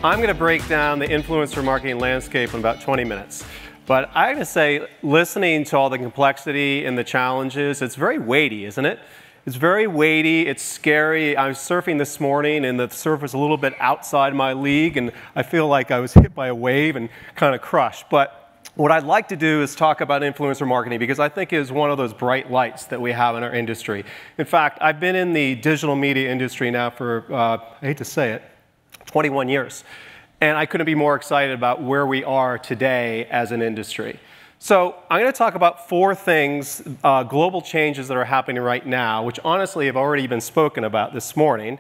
I'm going to break down the influencer marketing landscape in about 20 minutes. But I have to say, listening to all the complexity and the challenges, it's very weighty, isn't it? It's very weighty, it's scary. I was surfing this morning and the surf was a little bit outside my league and I feel like I was hit by a wave and kind of crushed. But what I'd like to do is talk about influencer marketing because I think it is one of those bright lights that we have in our industry. In fact, I've been in the digital media industry now for, I hate to say it, 21 years. And I couldn't be more excited about where we are today as an industry. So I'm going to talk about 4 things, global changes that are happening right now, which honestly have already been spoken about this morning.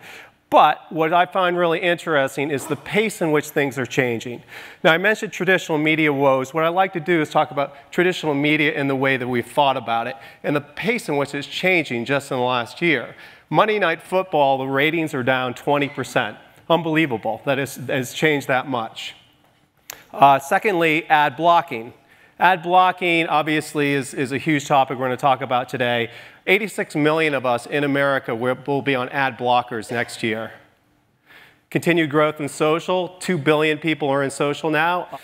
But what I find really interesting is the pace in which things are changing. Now, I mentioned traditional media woes. What I'd like to do is talk about traditional media in the way that we've thought about it and the pace in which it's changing just in the last year. Monday Night Football, the ratings are down 20%. Unbelievable that has changed that much. Secondly, ad blocking. Ad blocking, obviously, is a huge topic we're going to talk about today. 86 million of us in America will be on ad blockers next year. Continued growth in social. 2 billion people are in social now.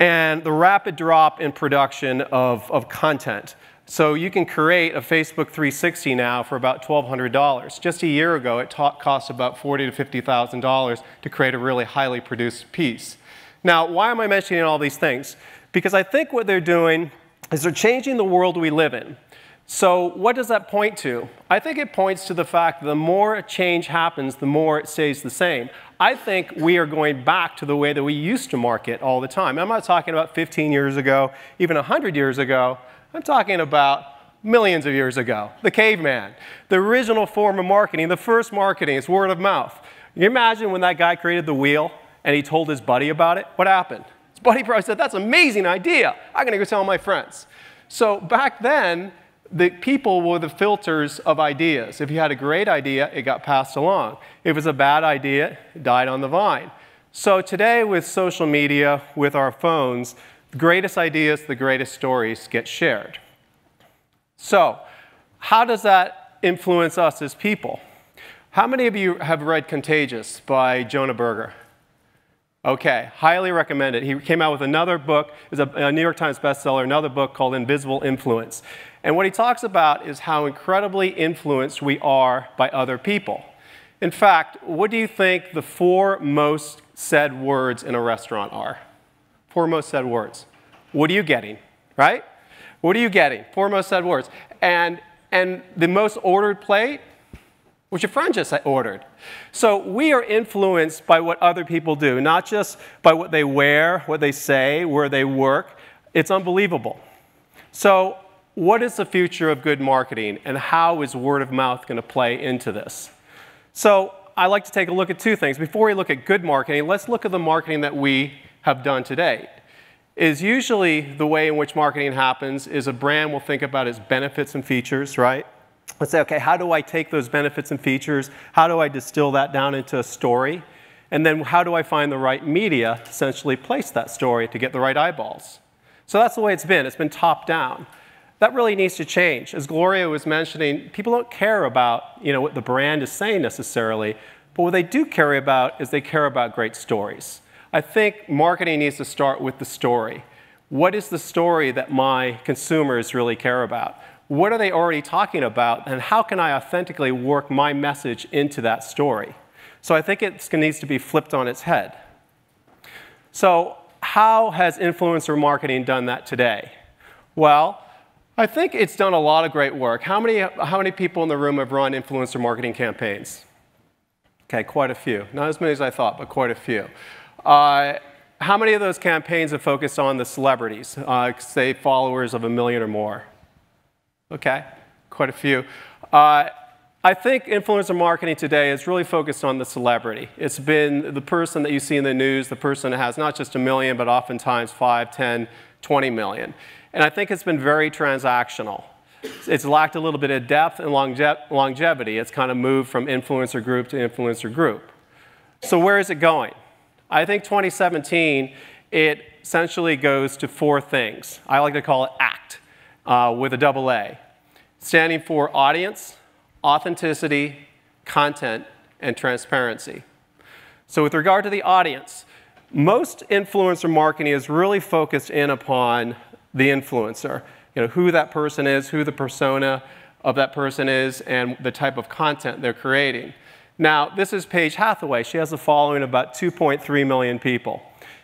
And the rapid drop in production of content. So you can create a Facebook 360 now for about $1,200. Just a year ago, it cost about $40,000 to $50,000 to create a really highly produced piece. Now, why am I mentioning all these things? Because I think what they're doing is they're changing the world we live in. So what does that point to? I think it points to the fact that the more change happens, the more it stays the same. I think we are going back to the way that we used to market all the time. I'm not talking about 15 years ago, even 100 years ago. I'm talking about millions of years ago, the caveman. The original form of marketing, the first marketing is word of mouth. Can you imagine when that guy created the wheel and he told his buddy about it? What happened? His buddy probably said, that's an amazing idea. I'm going to go tell my friends. So back then, the people were the filters of ideas. If you had a great idea, it got passed along. If it was a bad idea, it died on the vine. So today with social media, with our phones, the greatest ideas, the greatest stories get shared. So how does that influence us as people? How many of you have read Contagious by Jonah Berger? Okay, highly recommend it. He came out with another book, it's a New York Times bestseller, another book called Invisible Influence. And what he talks about is how incredibly influenced we are by other people. In fact, what do you think the 4 most said words in a restaurant are? 4 most said words. What are you getting, right? What are you getting? 4 most said words. And the most ordered plate, which your friend just ordered. So we are influenced by what other people do, not just by what they wear, what they say, where they work. It's unbelievable. So what is the future of good marketing, and how is word of mouth going to play into this? So I like to take a look at 2 things. Before we look at good marketing, let's look at the marketing that we have done today. Is usually the way in which marketing happens is a brand will think about its benefits and features, right? Let's say, okay, how do I take those benefits and features? How do I distill that down into a story? And then how do I find the right media to essentially place that story to get the right eyeballs? So that's the way it's been. It's been top down. That really needs to change. As Gloria was mentioning, people don't care about what the brand is saying necessarily, but what they do care about is they care about great stories. I think marketing needs to start with the story. What is the story that my consumers really care about? What are they already talking about, and how can I authentically work my message into that story? So I think it needs to be flipped on its head. So how has influencer marketing done that today? Well, I think it's done a lot of great work. How many people in the room have run influencer marketing campaigns? Okay, quite a few. Not as many as I thought, but quite a few. How many of those campaigns have focused on the celebrities, say followers of 1 million or more? Okay, quite a few. I think influencer marketing today is really focused on the celebrity. It's been the person that you see in the news, the person that has not just 1 million, but oftentimes 5, 10, 20 million. And I think it's been very transactional. It's lacked a little bit of depth and longevity. It's kind of moved from influencer group to influencer group. So where is it going? I think 2017, it essentially goes to 4 things. I like to call it ACT with a double A, standing for audience, authenticity, content, and transparency. So with regard to the audience, Most influencer marketing is really focused in upon the influencer, who that person is, who the persona of that person is, and the type of content they're creating. Now, this is Paige Hathaway. She has a following of about 2.3 million people.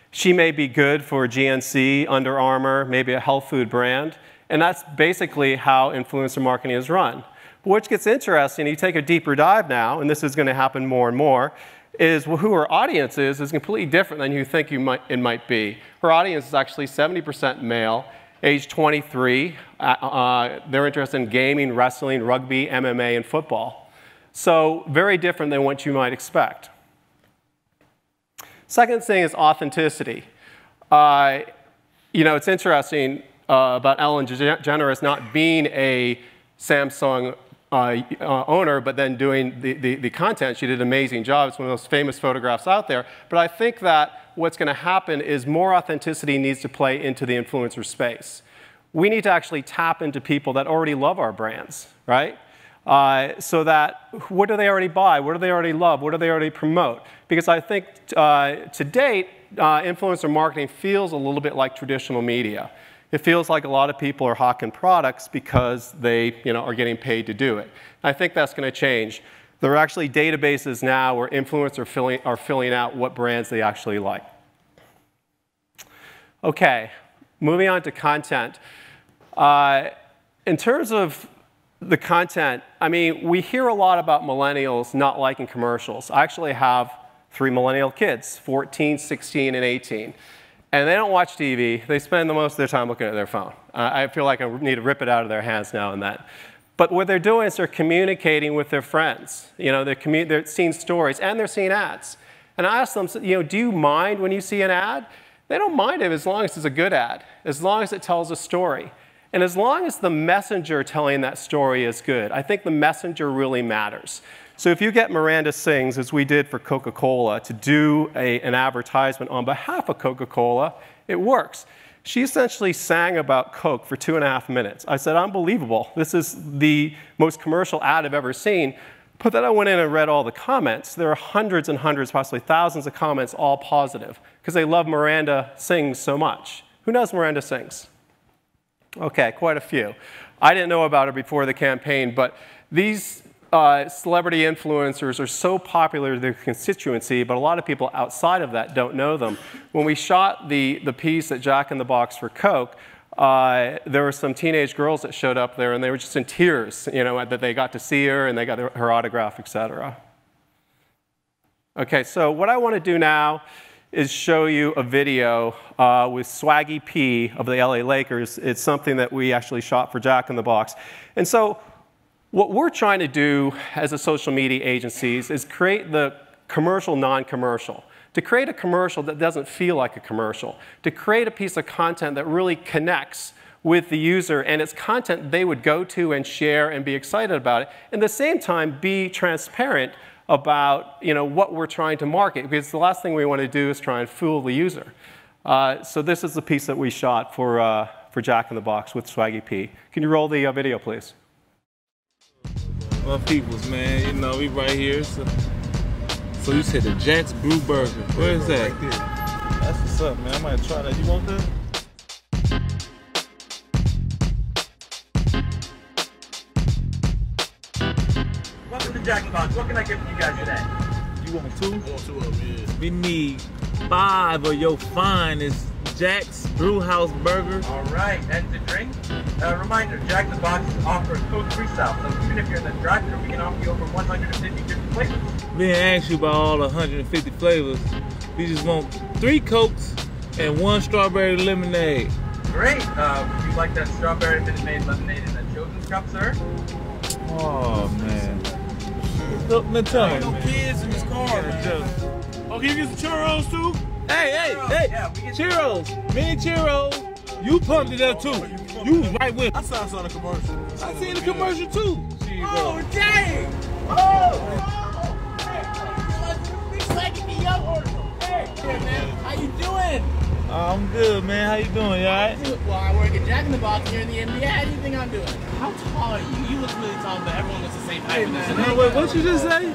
She may be good for GNC, Under Armour, maybe a health food brand, and that's basically how influencer marketing is run. But what gets interesting, you take a deeper dive now, and this is going to happen more and more, is who her audience is completely different than you think it might be. Her audience is actually 70% male, age 23. They're interested in gaming, wrestling, rugby, MMA, and football. So very different than what you might expect. Second thing is authenticity. It's interesting about Ellen DeGeneres not being a Samsung owner, but then doing the content. She did an amazing job. It's one of those famous photographs out there. But I think that what's going to happen is more authenticity needs to play into the influencer space. We need to actually tap into people that already love our brands, right? So that what do they already buy? What do they already love? What do they already promote? Because I think to date, influencer marketing feels a little bit like traditional media. It feels like a lot of people are hawking products because they are getting paid to do it. I think that's going to change. There are actually databases now where influencers are filling out what brands they actually like. Okay, moving on to content. In terms of the content, we hear a lot about millennials not liking commercials. I actually have 3 millennial kids, 14, 16, and 18. And they don't watch TV. They spend the most of their time looking at their phone. I feel like I need to rip it out of their hands now and then. But what they're doing is they're communicating with their friends. They're seeing stories and they're seeing ads. And I ask them, do you mind when you see an ad? They don't mind it as long as it's a good ad, as long as it tells a story. And as long as the messenger telling that story is good. I think the messenger really matters. So if you get Miranda Sings, as we did for Coca-Cola, to do an advertisement on behalf of Coca-Cola, it works. She essentially sang about Coke for 2.5 minutes. I said, unbelievable. This is the most commercial ad I've ever seen. But then I went in and read all the comments. There are hundreds and hundreds, possibly thousands of comments, all positive, because they love Miranda Sings so much. Who knows Miranda Sings? Okay, quite a few. I didn't know about her before the campaign, but these celebrity influencers are so popular to their constituency, but a lot of people outside of that don't know them. When we shot the piece at Jack in the Box for Coke, there were some teenage girls that showed up there, and they were just in tears, that they got to see her and they got her autograph, etc. Okay, so what I want to do now is show you a video with Swaggy P of the LA Lakers. It's something that we actually shot for Jack in the Box. And so what we're trying to do as a social media agencies is create the commercial non-commercial. To create a commercial that doesn't feel like a commercial. To create a piece of content that really connects with the user and it's content they would go to and share and be excited about it. And at the same time, be transparent about what we're trying to market, because the last thing we want to do is try and fool the user. So this is the piece that we shot for Jack in the Box with Swaggy P. Can you roll the video, please? My peoples, man, we right here. So you said the Jack's Brew Burger. Where is that? Right there. That's what's up, man. I might try that. You want that? Welcome to Jack in the Box. What can I get for you guys today? You want 2? I want 2 of them, yeah. We need 5 of your finest Jack's Brewhouse Burger. All right, and to drink. Reminder, Jack in the Box offers Coke Freestyle. So even if you're in the drive-thru, we can offer you over 150 different flavors. We didn't ask you about all the 150 flavors. We just want 3 Cokes and 1 strawberry lemonade. Great. Would you like that strawberry lemonade in a children's cup, sir? Oh, man. Look, tell me. No kids in this car, man. Oh, can you get some churros, too? Hey, Yeah, we get Churros. Me and Churros. You pumped it up, too. You was right with I saw us on a commercial. I seen the commercial, too. Oh, dang! Hey, man, how you doing? I'm good, man. How you doing? You all right? Well, I work at Jack in the Box here in the NBA. How do you think I'm doing? How tall are you? You look really tall, but everyone looks the same height. Wait, what you just say?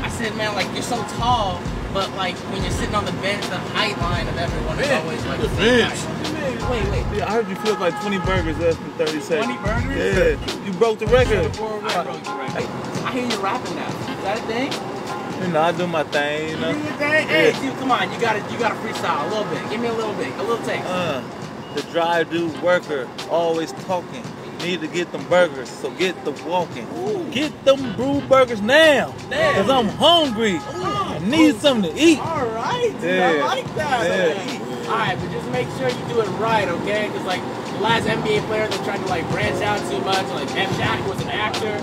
I said, man, like, you're so tall. But like when you're sitting on the bench, the height line of everyone is always like the bench. same height. Wait. Yeah, I heard you feel like 20 burgers less than 30 seconds. 20 burgers? Yeah, you broke the record. I broke the record. I hear you rapping now. Is that a thing? You know, I do my thing, you know. You do your thing? Hey, dude, come on. You gotta freestyle a little bit. Give me a little taste. The drive-thru worker always talking. Need to get them burgers, so get the walking. Ooh. Get them brew burgers now, cause I'm hungry. I need something to eat. All right, dude, yeah. I like that. Yeah. All right, but just make sure you do it right, okay? Because like the last NBA player that tried to like branch out too much, like Shaq was an actor.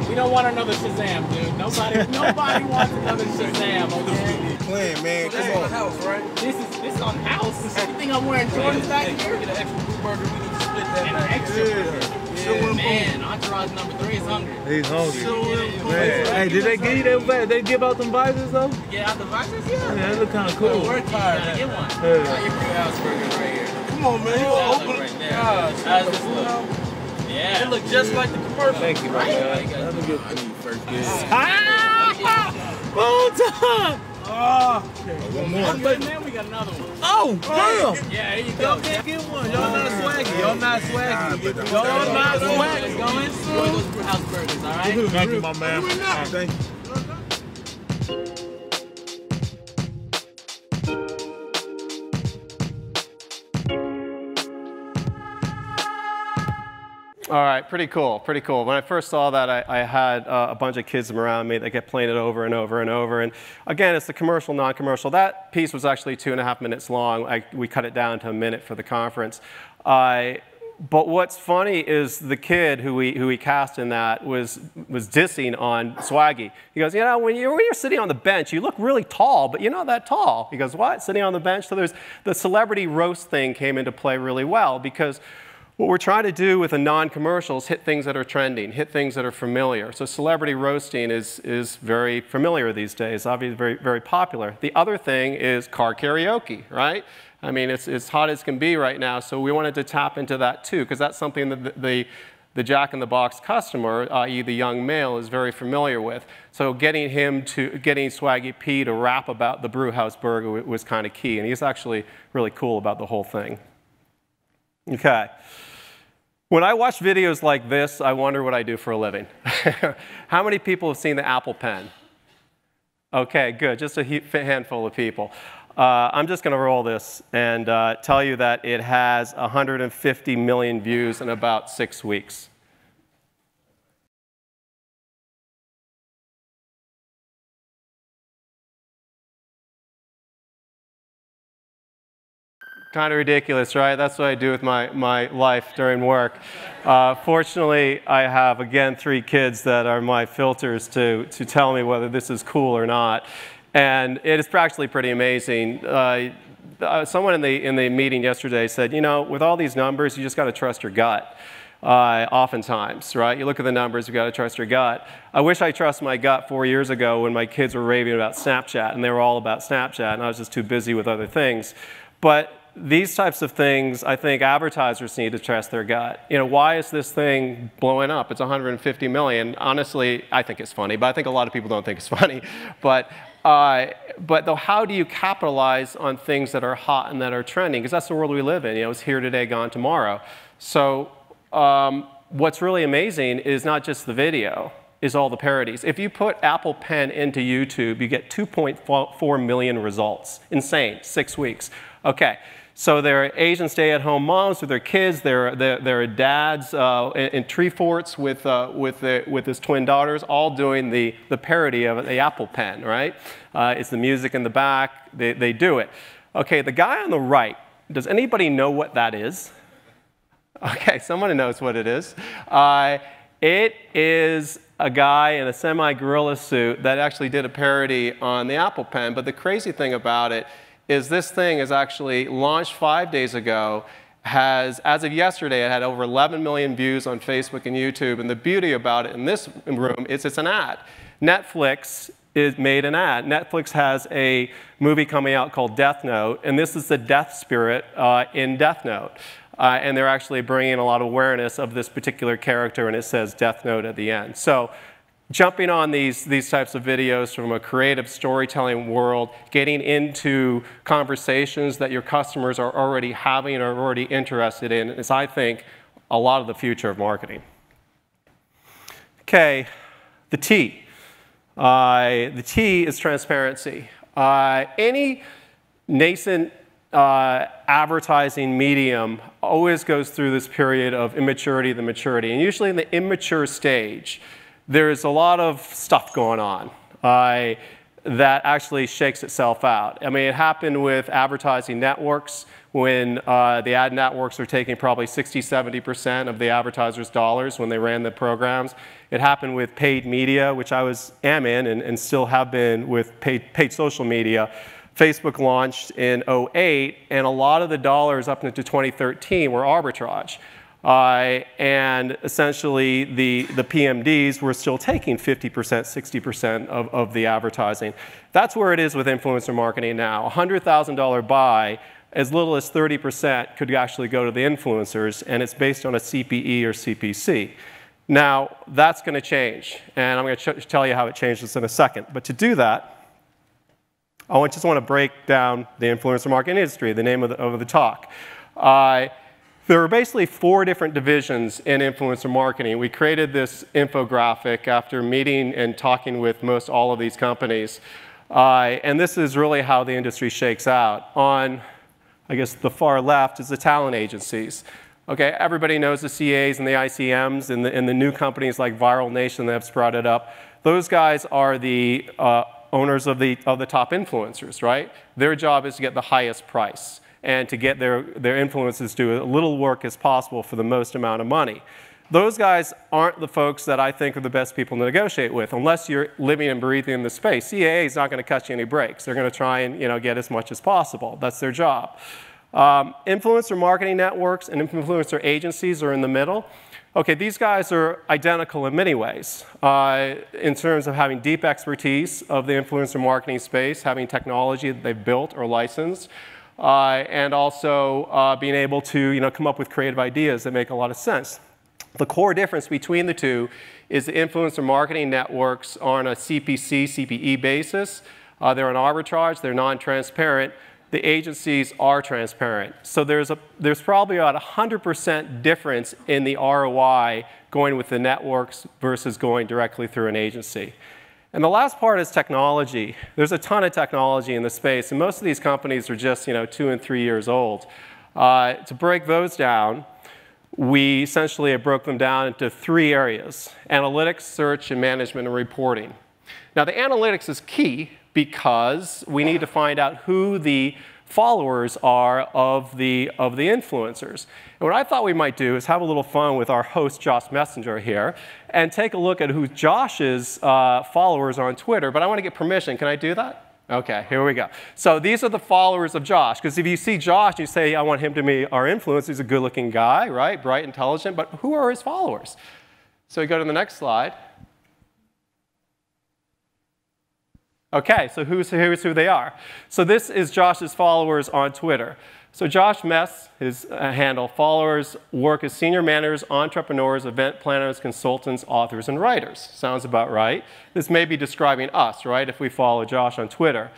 We don't want another Shazam, dude. Nobody wants another Shazam, okay? Playing, man. Come on. House, right? This is on house. You think I'm wearing Jordans back here? Get an extra blue burger. We need to split that An back. extra burger. Man, Entourage number 3 is hungry. He's hungry. Man. Hey, did they give you that? They give out them visors though? Get out the visors, yeah. Yeah, they look kind of cool. Work hard, man. Get one. Yeah. Got your brew house burgers right here. Come on, man. You open right there. Gosh, How's this look? Yeah. It look just like the commercial. Thank you, Right? man. Let me get I need first kiss. Long time. One more. But man, we got another one. Oh, damn. Yeah, here you go. Y'all can't get one. Y'all not swaggy. Y'all not swaggy. Y'all not swaggy. Enjoy those brew house burgers, all right? Thank you, my man. Thank you. All right, pretty cool, pretty cool. When I first saw that, I had a bunch of kids around me that kept playing it over and over and over. And again, it's the commercial, non-commercial. That piece was actually 2.5 minutes long. We cut it down to a minute for the conference. But what's funny is the kid who we cast in that was dissing on Swaggy. He goes, you know, when you're sitting on the bench, you look really tall, but you're not that tall. He goes, what? Sitting on the bench? So there's the celebrity roast thing came into play really well, because what we're trying to do with a non-commercial is hit things that are trending, hit things that are familiar. So celebrity roasting is very familiar these days, obviously very, very popular. The other thing is car karaoke, right? I mean, it's hot as can be right now, so we wanted to tap into that too, because that's something that the Jack-in-the-Box customer, i.e. the young male, is very familiar with. So getting Swaggy P to rap about the Brewhouse Burger was kind of key, and he's actually really cool about the whole thing. Okay. When I watch videos like this, I wonder what I do for a living. How many people have seen the Apple Pen? Okay, good, just a handful of people. I'm just going to roll this and tell you that it has 150 million views in about 6 weeks. Kind of ridiculous, right? That's what I do with my life during work. Fortunately, I have, again, 3 kids that are my filters to tell me whether this is cool or not. And it is actually pretty amazing. Someone in the meeting yesterday said, you know, with all these numbers, you just got to trust your gut. Oftentimes, right? You look at the numbers, you've got to trust your gut. I wish I trusted my gut 4 years ago when my kids were raving about Snapchat, and they were all about Snapchat, and I was just too busy with other things. But these types of things, I think advertisers need to trust their gut. You know, why is this thing blowing up? It's 150 million. Honestly, I think it's funny, but I think a lot of people don't think it's funny. But though, how do you capitalize on things that are hot and that are trending? Because that's the world we live in. You know, it's here today, gone tomorrow. So what's really amazing is not just the video, is all the parodies. If you put Apple Pen into YouTube, you get 2.4 million results. Insane, 6 weeks. Okay. So there are Asian stay-at-home moms with their kids. There are dads in tree forts with his twin daughters, all doing the parody of the Apple Pen, right? It's the music in the back. They do it. Okay, the guy on the right, does anybody know what that is? Okay, someone knows what it is. It is a guy in a semi-gorilla suit that actually did a parody on the Apple Pen. But the crazy thing about it is this thing is actually launched 5 days ago, as of yesterday, it had over 11 million views on Facebook and YouTube, and the beauty about it in this room is it's an ad. Netflix made an ad. Netflix has a movie coming out called Death Note, and this is the death spirit in Death Note. And they're actually bringing a lot of awareness of this particular character, and it says Death Note at the end. So jumping on these types of videos from a creative storytelling world, getting into conversations that your customers are already having or already interested in is, I think, a lot of the future of marketing. Okay, the T. The T is transparency. Any nascent advertising medium always goes through this period of immaturity to maturity. And usually in the immature stage, there's a lot of stuff going on that actually shakes itself out. I mean, it happened with advertising networks when the ad networks are taking probably 60–70% of the advertisers' dollars when they ran the programs. It happened with paid media, which I am in and still have been with paid social media. Facebook launched in 2008, and a lot of the dollars up into 2013 were arbitrage. And essentially, the PMDs were still taking 50%, 60% of the advertising. That's where it is with influencer marketing now. A $100,000 buy, as little as 30% could actually go to the influencers, and it's based on a CPE or CPC. Now, that's going to change, and I'm going to tell you how it changes in a second. But to do that, I just want to break down the influencer marketing industry, the name of the talk. There are basically 4 different divisions in influencer marketing. We created this infographic after meeting and talking with most all of these companies. And this is really how the industry shakes out. On, I guess, the far left is the talent agencies. Okay, everybody knows the CAs and the ICMs and the new companies like Viral Nation that have sprouted up. Those guys are the owners of the top influencers, right? Their job is to get the highest price and to get their influencers to do as little work as possible for the most amount of money. Those guys aren't the folks that I think are the best people to negotiate with, unless you're living and breathing in the space. CAA is not going to cut you any breaks. They're going to try and get as much as possible. That's their job. Influencer marketing networks and influencer agencies are in the middle. Okay, these guys are identical in many ways in terms of having deep expertise of the influencer marketing space, having technology that they've built or licensed, and also being able to come up with creative ideas that make a lot of sense. The core difference between the two is the influencer marketing networks are on a CPC, CPE basis. They're on arbitrage, they're non-transparent. The agencies are transparent. So there's probably about 100% difference in the ROI going with the networks versus going directly through an agency. And the last part is technology. There's a ton of technology in the space, and most of these companies are just 2 and 3 years old. To break those down, we essentially broke them down into 3 areas: analytics, search, and management and reporting. Now, the analytics is key because we need to find out who the followers are of the influencers. And what I thought we might do is have a little fun with our host, Josh Messenger, here, and take a look at who Josh's followers are on Twitter. But I want to get permission. Can I do that? OK, here we go. So these are the followers of Josh. Because if you see Josh, you say, I want him to be our influencer. He's a good-looking guy, right? Bright, intelligent. But who are his followers? So we go to the next slide. OK, so here's who they are. So this is Josh's followers on Twitter. So Josh Mess, his handle, followers work as senior managers, entrepreneurs, event planners, consultants, authors, and writers. Sounds about right. This may be describing us, right, if we follow Josh on Twitter.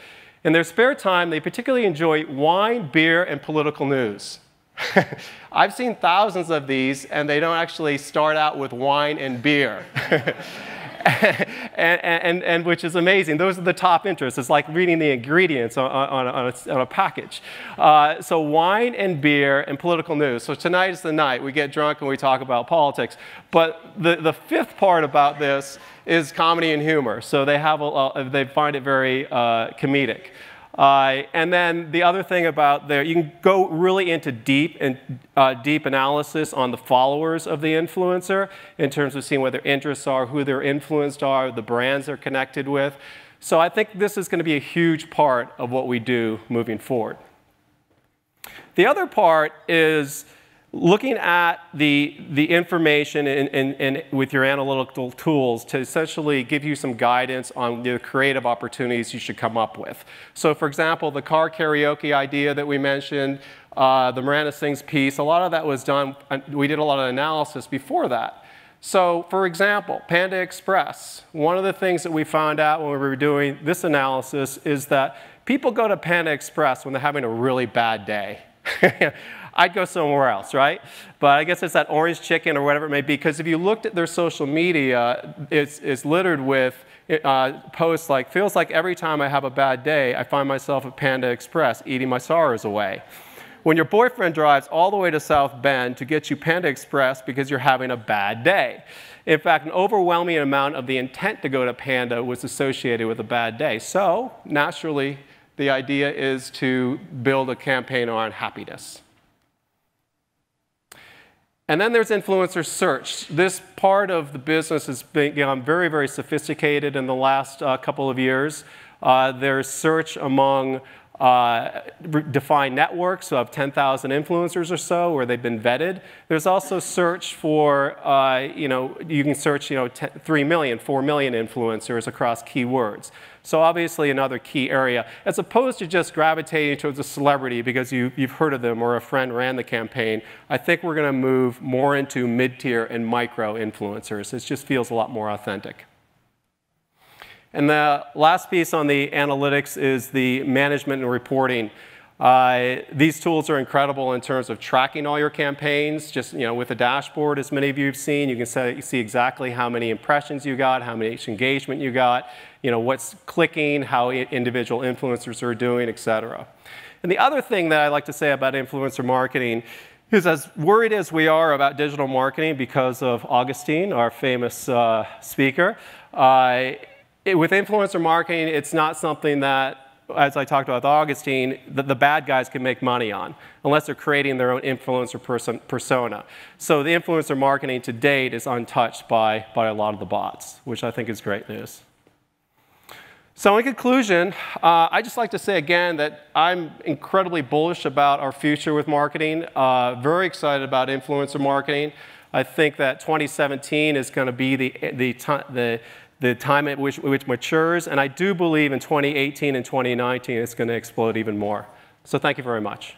In their spare time, they particularly enjoy wine, beer, and political news. I've seen thousands of these, and they don't actually start out with wine and beer. and which is amazing. Those are the top interests. It's like reading the ingredients on a package. So wine and beer and political news. So tonight is the night. We get drunk and we talk about politics. But the 5th part about this is comedy and humor. So they find it very comedic. And then the other thing about you can go really into deep analysis on the followers of the influencer in terms of seeing what their interests are, who their influenced are, the brands they're connected with. So I think this is going to be a huge part of what we do moving forward. The other part is looking at the information and with your analytical tools to essentially give you some guidance on the creative opportunities you should come up with. So for example, the car karaoke idea that we mentioned, the Miranda Sings piece, a lot of that was done, we did a lot of analysis before that. So, for example, Panda Express, one of the things that we found out when we were doing this analysis is that people go to Panda Express when they're having a really bad day. I'd go somewhere else, right? But I guess it's that orange chicken or whatever it may be, because if you looked at their social media, it's littered with posts like, feels like every time I have a bad day, I find myself at Panda Express eating my sorrows away. When your boyfriend drives all the way to South Bend to get you Panda Express because you're having a bad day. In fact, an overwhelming amount of the intent to go to Panda was associated with a bad day. So, naturally, the idea is to build a campaign around happiness. And then there's influencer search. This part of the business has become very, very sophisticated in the last couple of years. There's search among defined networks of 10,000 influencers or so where they've been vetted. There's also search for, you can search 3 million, 4 million influencers across keywords. So obviously another key area, as opposed to just gravitating towards a celebrity because you've heard of them or a friend ran the campaign. I think we're going to move more into mid-tier and micro influencers. It just feels a lot more authentic. And the last piece on the analytics is the management and reporting. These tools are incredible in terms of tracking all your campaigns. Just with a dashboard, as many of you have seen, you can see exactly how many impressions you got, how much engagement you got, what's clicking, how individual influencers are doing, et cetera. And the other thing that I like to say about influencer marketing is, as worried as we are about digital marketing because of Augustine, our famous speaker, with influencer marketing, it's not something that, as I talked about with Augustine, that the bad guys can make money on, unless they're creating their own influencer persona. So the influencer marketing to date is untouched by a lot of the bots, which I think is great news. So in conclusion, I'd just like to say again that I'm incredibly bullish about our future with marketing, very excited about influencer marketing. I think that 2017 is going to be the time at which matures, and I do believe in 2018 and 2019 it's going to explode even more. So thank you very much.